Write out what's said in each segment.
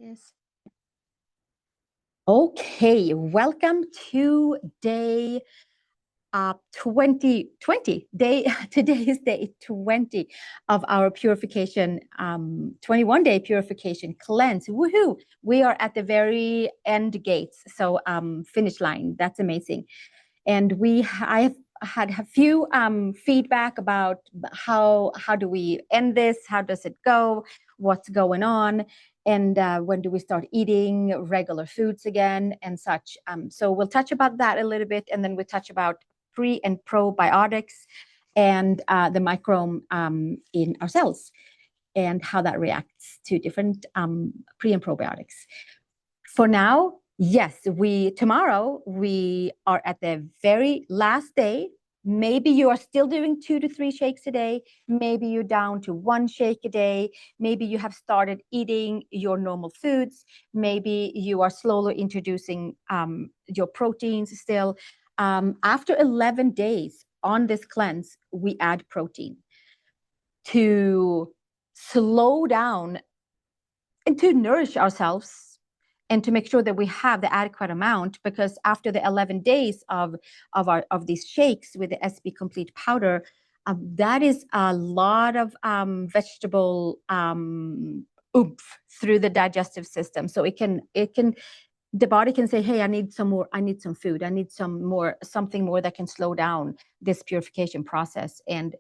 is. Okay, welcome to day 2020. Today is day 20 of our purification, 21-day purification cleanse. Woohoo! We are at the very end gates, so finish line. That's amazing. And I've had a few feedback about how do we end this? How does it go? What's going on? And when do we start eating regular foods again and such? So we'll touch about that a little bit, and then we'll touch about pre and probiotics and the microbiome in our cells and how that reacts to different pre and probiotics. For now, yes, tomorrow we are at the very last day. Maybe you are still doing 2 to 3 shakes a day. Maybe you're down to 1 shake a day. Maybe you have started eating your normal foods. Maybe you are slowly introducing your proteins still. After 11 days on this cleanse, we add protein to slow down and to nourish ourselves and to make sure that we have the adequate amount, because after the 11 days of these shakes with the SB Complete powder, that is a lot of vegetable oomph through the digestive system. So the body can say, hey, I need some more, I need some food, I need something more that can slow down this purification process. And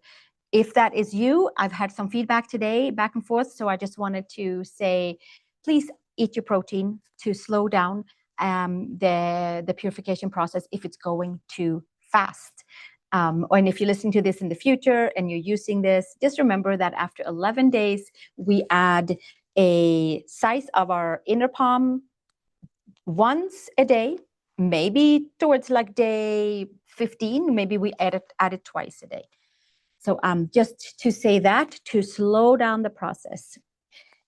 if that is you, I've had some feedback today back and forth. So I just wanted to say, please eat your protein to slow down the purification process if it's going too fast. And if you're listening to this in the future and you're using this, just remember that after 11 days, we add a size of our inner palm once a day, maybe towards like day 15, maybe we add it twice a day. So just to say that, to slow down the process.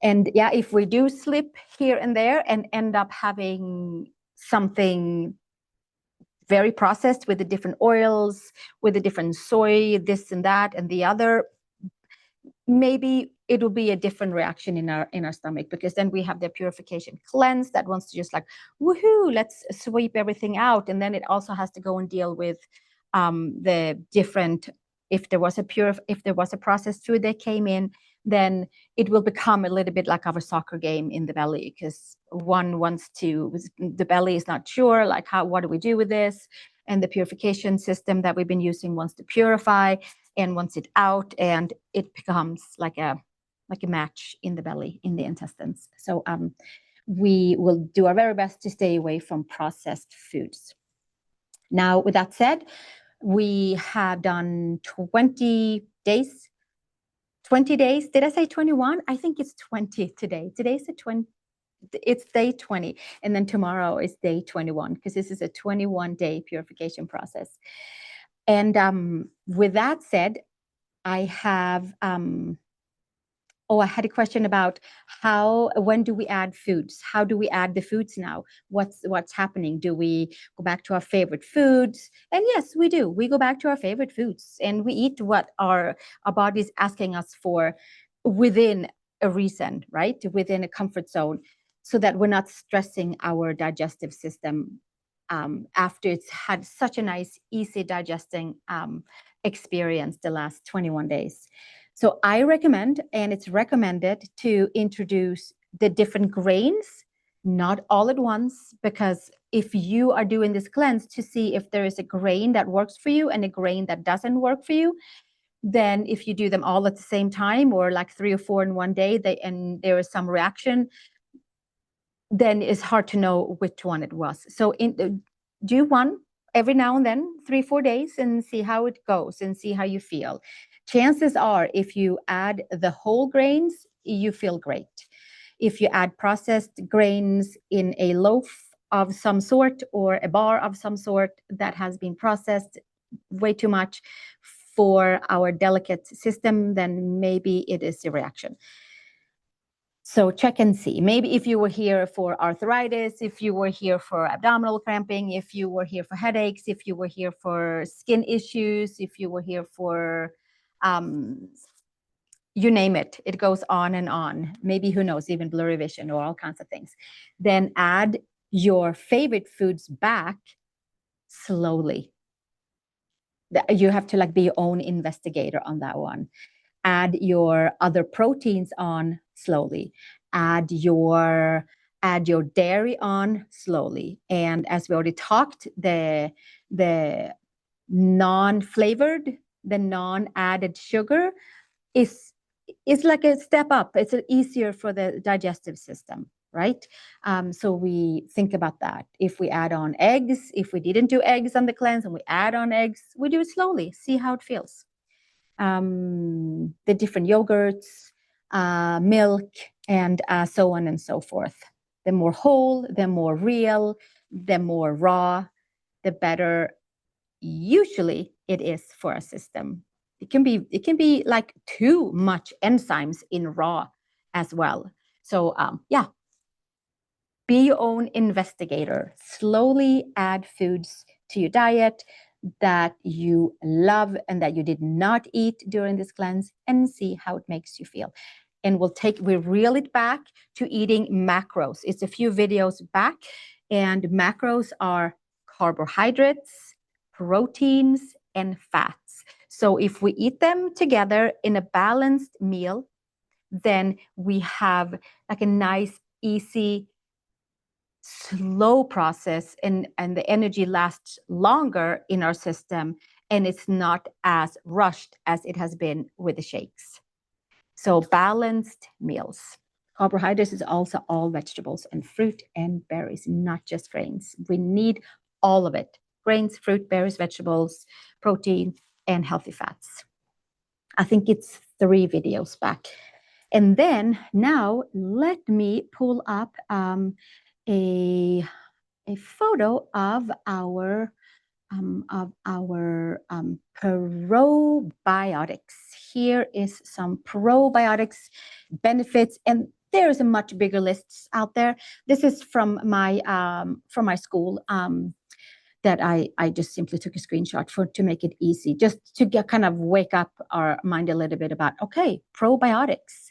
And yeah, if we do slip here and there and end up having something very processed with the different oils, with the different soy, this and that and the other, maybe it will be a different reaction in our stomach, because then we have the purification cleanse that wants to just like, woohoo, let's sweep everything out. And then it also has to go and deal with the different, if there was a processed food that came in, then it will become a little bit like our soccer game in the belly, because the belly is not sure, like what do we do with this? And the purification system that we've been using wants to purify and wants it out, and it becomes like a match in the belly, in the intestines. So we will do our very best to stay away from processed foods. Now, with that said, we have done 20 days. 20 days. Did I say 21? I think it's 20 today. Today's it's day 20. And then tomorrow is day 21, because this is a 21-day purification process. And with that said, I have I had a question about when do we add foods? How do we add the foods now? What's happening? Do we go back to our favorite foods? And yes, we do. We go back to our favorite foods and we eat what our body is asking us for within a reason, right? Within a comfort zone, so that we're not stressing our digestive system after it's had such a nice, easy digesting experience the last 21 days. So I recommend, and it's recommended, to introduce the different grains, not all at once, because if you are doing this cleanse to see if there is a grain that works for you and a grain that doesn't work for you, then if you do them all at the same time, or like 3 or 4 in one day, and there is some reaction, then it's hard to know which one it was. So do one every now and then, 3-4 days, and see how it goes and see how you feel. Chances are, if you add the whole grains, you feel great. If you add processed grains in a loaf of some sort or a bar of some sort that has been processed way too much for our delicate system, then maybe it is a reaction. So check and see. Maybe if you were here for arthritis, if you were here for abdominal cramping, if you were here for headaches, if you were here for skin issues, if you were here for you name it, it goes on and on. Maybe, who knows, even blurry vision or all kinds of things. Then add your favorite foods back slowly. You have to like be your own investigator on that one. Add your other proteins on slowly. Add your dairy on slowly. And as we already talked, the non-flavored, the non-added sugar is like a step up. It's easier for the digestive system, right? So we think about that. If we add on eggs, if we didn't do eggs on the cleanse and we add on eggs, we do it slowly, see how it feels. The different yogurts, milk, and so on and so forth. The more whole, the more real, the more raw, the better usually it is for a system. It can be like too much enzymes in raw as well. So yeah, be your own investigator. Slowly add foods to your diet that you love and that you did not eat during this cleanse, and see how it makes you feel. And we reel it back to eating macros. It's a few videos back, and macros are carbohydrates, proteins, and fats. So if we eat them together in a balanced meal, then we have like a nice, easy, slow process, and the energy lasts longer in our system, and it's not as rushed as it has been with the shakes. So balanced meals. Carbohydrates is also all vegetables and fruit and berries, not just grains. We need all of it. Grains, fruit, berries, vegetables, protein, and healthy fats. I think it's 3 videos back. And then now let me pull up a photo of our probiotics. Here is some probiotics benefits, and there's a much bigger list out there. This is from my school that I just simply took a screenshot to make it easy, just to kind of wake up our mind a little bit about, okay, probiotics.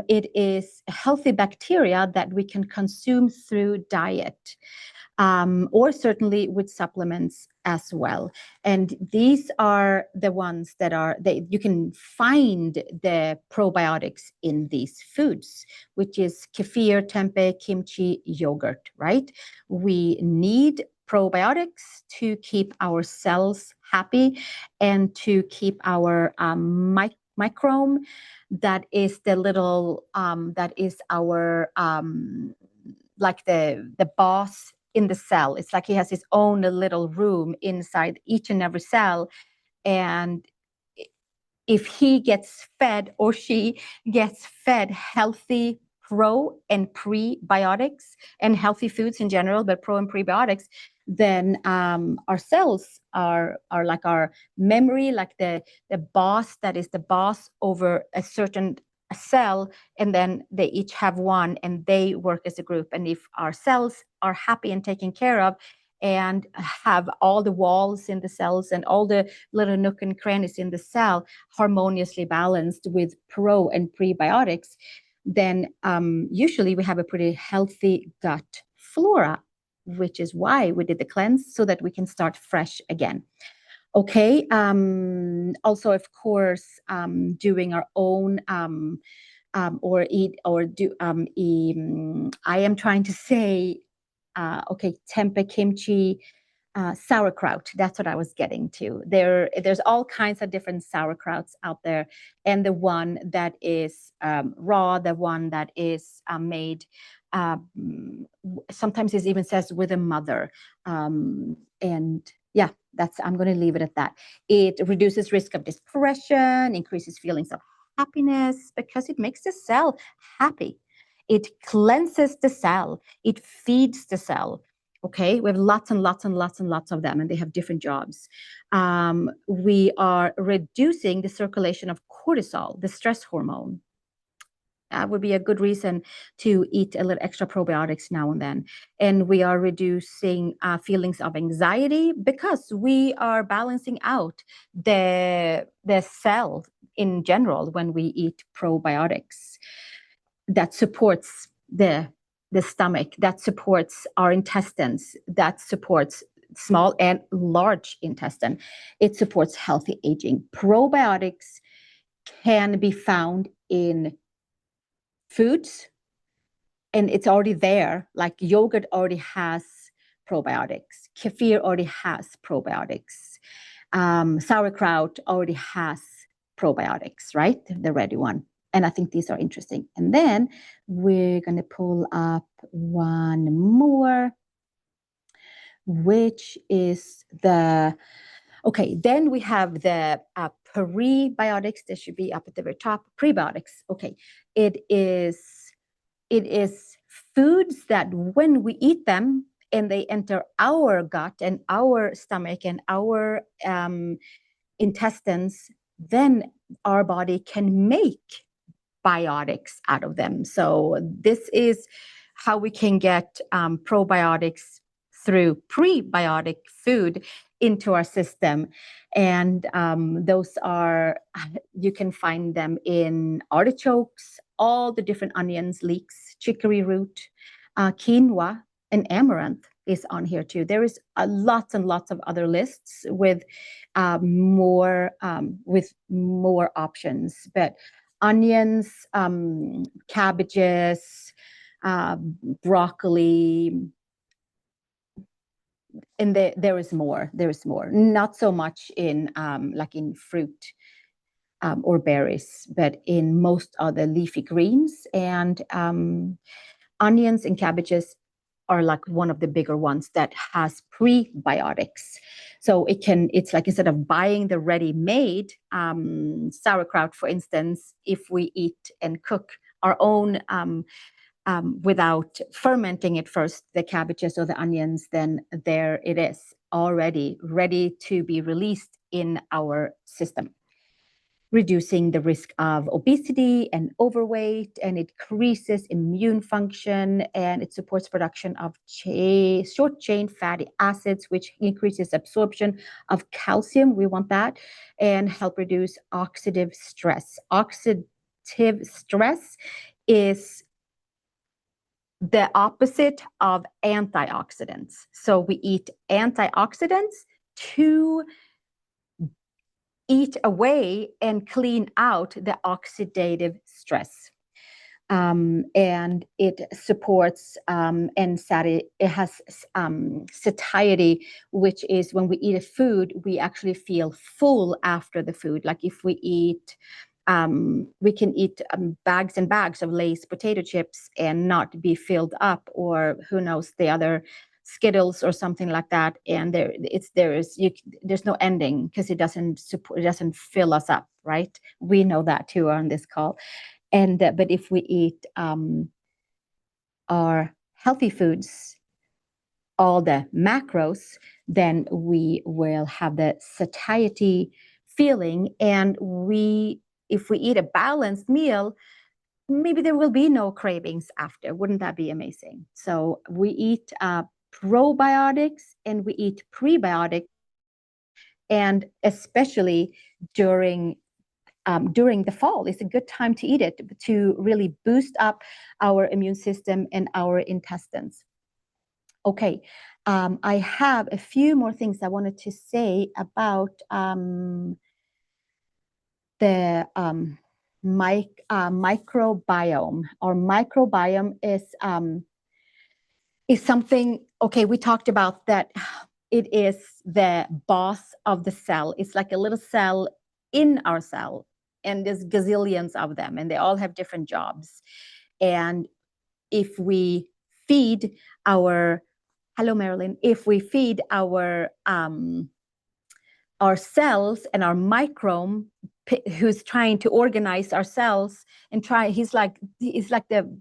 It is healthy bacteria that we can consume through diet. Or certainly with supplements as well. And these are the ones that you can find the probiotics in these foods, which is kefir, tempeh, kimchi, yogurt, right? We need probiotics to keep our cells happy and to keep our microbiome. That is the little, that is our, like the boss in the cell. It's like he has his own little room inside each and every cell. And if he gets fed, or she gets fed, healthy pro and prebiotics and healthy foods in general, but pro and prebiotics, then our cells are like our memory, like the boss that is the boss over a certain cell, and then they each have one and they work as a group. And if our cells are happy and taken care of and have all the walls in the cells and all the little nook and crannies in the cell harmoniously balanced with pro and prebiotics, then usually we have a pretty healthy gut flora, which is why we did the cleanse, so that we can start fresh again. Okay. Also, of course, doing our own or eat or do I am trying to say, okay, tempeh, kimchi, sauerkraut. That's what I was getting to. There's all kinds of different sauerkrauts out there, and the one that is raw, the one that is made. Sometimes it even says with a mother, and yeah, I'm going to leave it at that. It reduces risk of depression, increases feelings of happiness because it makes the cell happy. It cleanses the cell. It feeds the cell. Okay, we have lots and lots and lots and lots of them, and they have different jobs. We are reducing the circulation of cortisol, the stress hormone. That would be a good reason to eat a little extra probiotics now and then. And we are reducing feelings of anxiety because we are balancing out the cell in general when we eat probiotics. That supports the stomach, that supports our intestines, that supports small and large intestine. It supports healthy aging. Probiotics can be found in foods, and it's already there. Like yogurt already has probiotics. Kefir already has probiotics. Sauerkraut already has probiotics, right? The ready one. And I think these are interesting. And then we're going to pull up one more, which is okay, then we have the prebiotics. This should be up at the very top. Prebiotics. Okay, it is foods that when we eat them and they enter our gut and our stomach and our intestines, then our body can make biotics out of them. So this is how we can get probiotics through prebiotic food into our system. And those are, you can find them in artichokes, all the different onions, leeks, chicory root, quinoa, and amaranth is on here too. There is lots and lots of other lists with more options, but onions, cabbages, broccoli, and there is more. Not so much in like in fruit or berries, but in most other leafy greens, and onions and cabbages are like one of the bigger ones that has prebiotics. So it's like, instead of buying the ready-made sauerkraut, for instance, if we eat and cook our own without fermenting it first, the cabbages or the onions, then there it is, already ready to be released in our system, reducing the risk of obesity and overweight, and it increases immune function, and it supports production of short-chain fatty acids, which increases absorption of calcium. We want that, and help reduce oxidative stress. Oxidative stress is the opposite of antioxidants. So we eat antioxidants to eat away and clean out the oxidative stress. And it supports and it has satiety, which is when we eat a food, we actually feel full after the food. Like if we eat, we can eat bags and bags of Lay's potato chips and not be filled up, or who knows, the other Skittles or something like that, and there's no ending, because it doesn't fill us up, right? We know that too on this call. And but if we eat our healthy foods, all the macros, then we will have the satiety feeling, and if we eat a balanced meal, maybe there will be no cravings after. Wouldn't that be amazing? So we eat probiotics and we eat prebiotics, and especially during the fall is a good time to eat it, to really boost up our immune system and our intestines. Okay, I have a few more things I wanted to say about the microbiome. Our microbiome is something, okay, we talked about that it is the boss of the cell. It's like a little cell in our cell, and there's gazillions of them, and they all have different jobs. And if we feed our, hello Marilyn, if we feed our cells and our microbe, who's trying to organize our cells and he's like the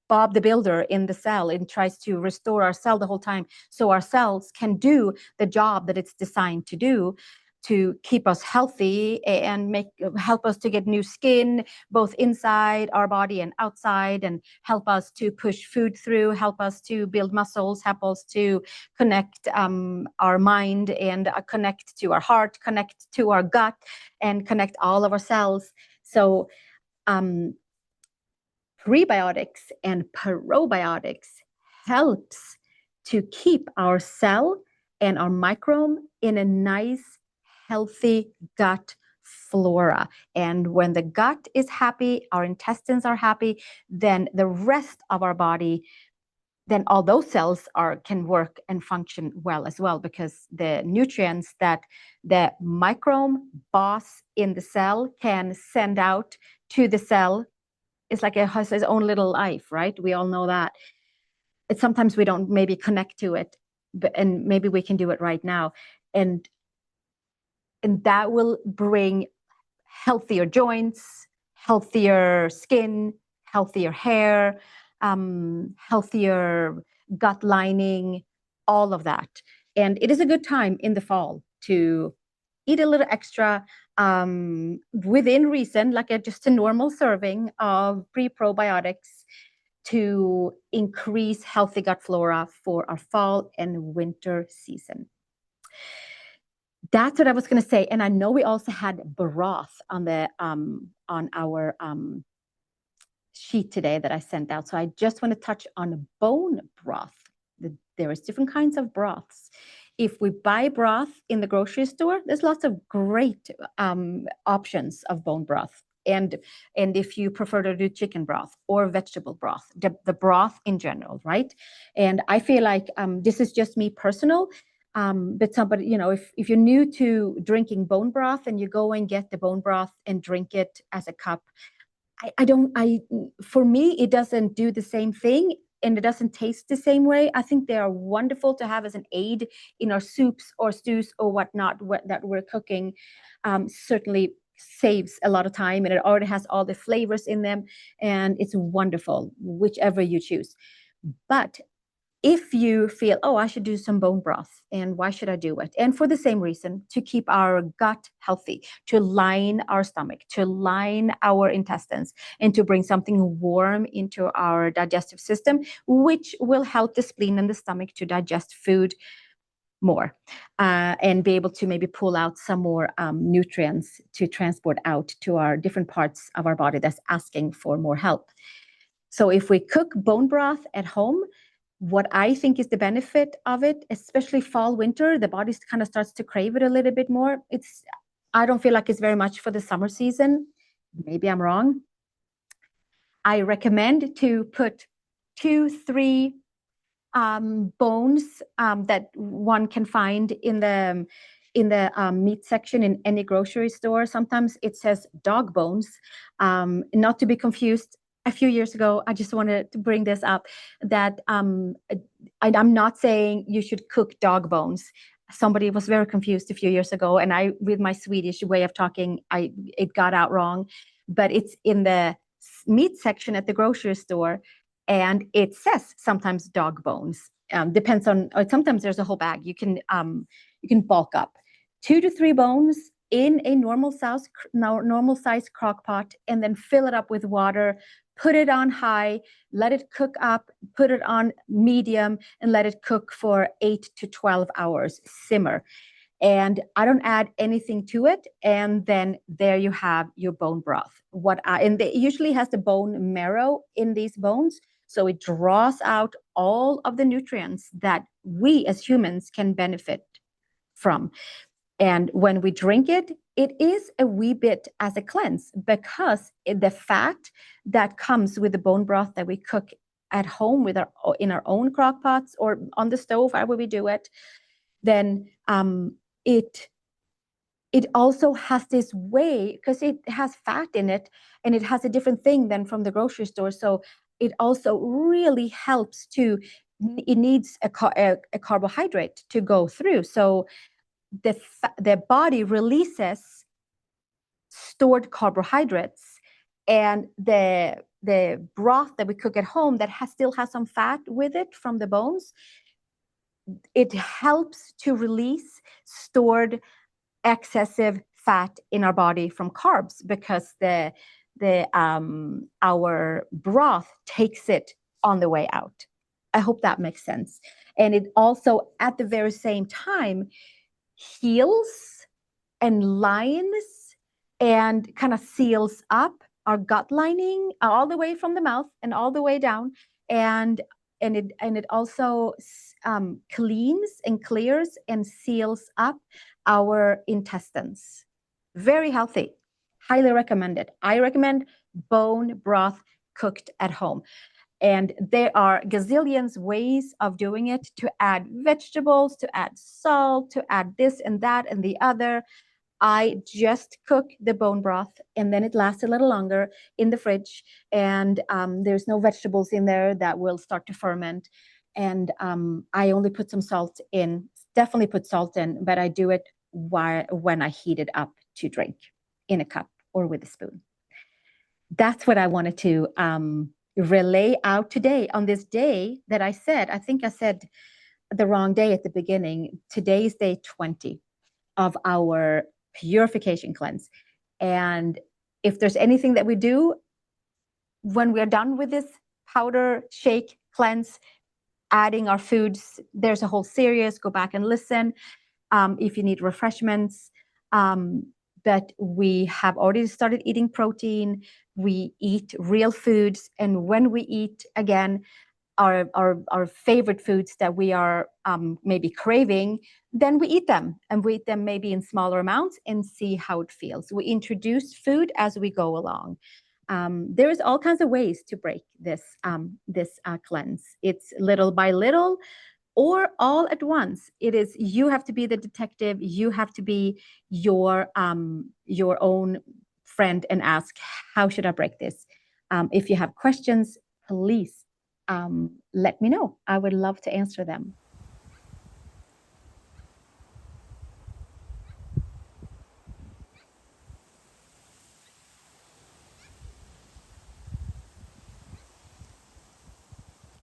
Bob the Builder in the cell, and tries to restore our cell the whole time so our cells can do the job that it's designed to do. to keep us healthy and help us to get new skin, both inside our body and outside, and help us to push food through, help us to build muscles, help us to connect our mind and connect to our heart, connect to our gut, and connect all of our cells. So prebiotics and probiotics helps to keep our cell and our microbiome in a nice, healthy gut flora. And when the gut is happy, our intestines are happy, then the rest of our body, then all those cells can work and function well as well, because the nutrients that the microbiome boss in the cell can send out to the cell, it's like it has its own little life, right? We all know that. Sometimes we don't maybe connect to it, and maybe we can do it right now. And that will bring healthier joints, healthier skin, healthier hair, healthier gut lining, all of that. And it is a good time in the fall to eat a little extra within reason, like just a normal serving of pre-probiotics to increase healthy gut flora for our fall and winter season. That's what I was going to say. And I know we also had broth on the on our sheet today that I sent out. So I just want to touch on bone broth. There is different kinds of broths. If we buy broth in the grocery store, there's lots of great options of bone broth. And if you prefer to do chicken broth or vegetable broth, the broth in general, right? And I feel like this is just me personal. But somebody, if you're new to drinking bone broth and you go and get the bone broth and drink it as a cup, for me, it doesn't do the same thing and it doesn't taste the same way. I think they are wonderful to have as an aid in our soups or stews or whatnot that we're cooking. Certainly saves a lot of time, and it already has all the flavors in them, and it's wonderful, whichever you choose. But if you feel, oh, I should do some bone broth, and why should I do it? And for the same reason, to keep our gut healthy, to line our stomach, to line our intestines, and to bring something warm into our digestive system, which will help the spleen and the stomach to digest food more and be able to maybe pull out some more nutrients to transport out to our different parts of our body that's asking for more help. So if we cook bone broth at home, what I think is the benefit of it, especially fall, winter, the body kind of starts to crave it a little bit more. I don't feel like it's very much for the summer season. Maybe I'm wrong. I recommend to put 2-3 bones that one can find in the meat section in any grocery store. Sometimes it says dog bones, not to be confused. A few years ago, I just wanted to bring this up, that I'm not saying you should cook dog bones. Somebody was very confused a few years ago, and I, with my Swedish way of talking, it got out wrong. But it's in the meat section at the grocery store, and it says sometimes dog bones. Depends on, or sometimes there's a whole bag. You can bulk up 2 to 3 bones in a normal size crock pot, and then fill it up with water. Put it on high, let it cook up, put it on medium, and let it cook for 8 to 12 hours, simmer. And I don't add anything to it. And then there you have your bone broth. And it usually has the bone marrow in these bones. So it draws out all of the nutrients that we as humans can benefit from. And when we drink it, it is a wee bit as a cleanse, because the fat that comes with the bone broth that we cook at home in our own crock pots or on the stove, however we do it, then it also has this way, because it has fat in it and it has a different thing than from the grocery store. So it also really helps it needs a carbohydrate to go through. So the body releases stored carbohydrates, and the broth that we cook at home that still has some fat with it from the bones, it helps to release stored excessive fat in our body from carbs, because our broth takes it on the way out. I hope that makes sense. And it also, at the very same time, heals and lines and kind of seals up our gut lining all the way from the mouth and all the way down. And it also cleans and clears and seals up our intestines. Very healthy. Highly recommended. I recommend bone broth cooked at home. And there are gazillions ways of doing it, to add vegetables, to add salt, to add this and that and the other. I just cook the bone broth, and then it lasts a little longer in the fridge. And there's no vegetables in there that will start to ferment. And I only put some salt in, definitely put salt in, but I do it when I heat it up to drink in a cup or with a spoon. That's what I wanted to relay out today on this day that I think I said the wrong day at the beginning. Today is day 20 of our purification cleanse. And if there's anything that we do when we're done with this powder shake cleanse, adding our foods, there's a whole series, go back and listen if you need refreshments. But we have already started eating protein. We eat real foods. And when we eat again, our favorite foods that we are maybe craving, then we eat them, and we eat them maybe in smaller amounts and see how it feels. We introduce food as we go along. There's all kinds of ways to break this cleanse. It's little by little or all at once. It is, you have to be the detective. You have to be your own friend and ask, how should I break this? If you have questions, please let me know. I would love to answer them.